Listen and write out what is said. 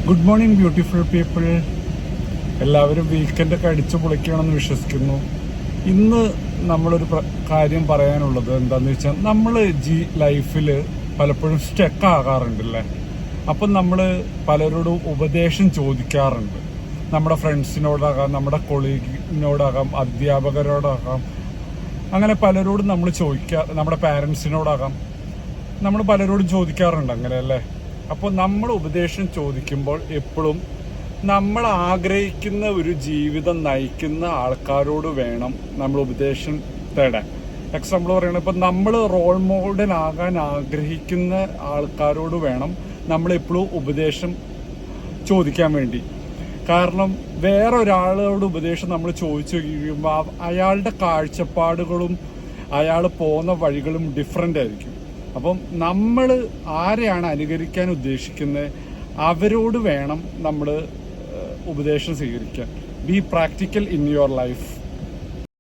Good morning beautiful people. എല്ലാവരും വീക്കെൻഡൊക്കെ അടിച്ചു പൊളിക്കണമെന്ന് വിശ്വസിക്കുന്നു. ഇന്ന് നമ്മളൊരു കാര്യം പറയാനുള്ളത് എന്താണെന്ന് വെച്ചാൽ, നമ്മൾ ലൈഫിൽ പലപ്പോഴും സ്റ്റക്ക് ആകാറുണ്ടല്ലേ. അപ്പം നമ്മൾ പലരോടും ഉപദേശം ചോദിക്കാറുണ്ട്. നമ്മുടെ ഫ്രണ്ട്സിനോടാകാം, നമ്മുടെ കൊളീഗിനോടാകാം, അധ്യാപകരോടാകാം, അങ്ങനെ പലരോടും നമ്മൾ നമ്മുടെ പാരൻസിനോടാകാം, നമ്മൾ പലരോടും ചോദിക്കാറുണ്ട് അങ്ങനെ അല്ലേ. അപ്പോൾ നമ്മൾ ഉപദേശം ചോദിക്കുമ്പോൾ എപ്പോഴും നമ്മൾ ആഗ്രഹിക്കുന്ന ഒരു ജീവിതം നയിക്കുന്ന ആൾക്കാരോട് വേണം നമ്മൾ ഉപദേശം തേടാൻ. എക്സാമ്പിൾ പറയുന്നത്, ഇപ്പം നമ്മൾ റോൾ മോഡലാകാൻ ആഗ്രഹിക്കുന്ന ആൾക്കാരോട് വേണം നമ്മളെപ്പോഴും ഉപദേശം ചോദിക്കാൻ വേണ്ടി. കാരണം വേറൊരാളോട് ഉപദേശം നമ്മൾ ചോദിച്ചു കഴിയുമ്പോൾ അയാളുടെ കാഴ്ചപ്പാടുകളും അയാൾ പോകുന്ന വഴികളും ഡിഫറെൻ്റ് ആയിരിക്കും. അപ്പം നമ്മൾ ആരെയാണ് അനുകരിക്കാൻ ഉദ്ദേശിക്കുന്നത് അവരോട് വേണം നമ്മൾ ഉപദേശം സ്വീകരിക്കാൻ. B practical in your life.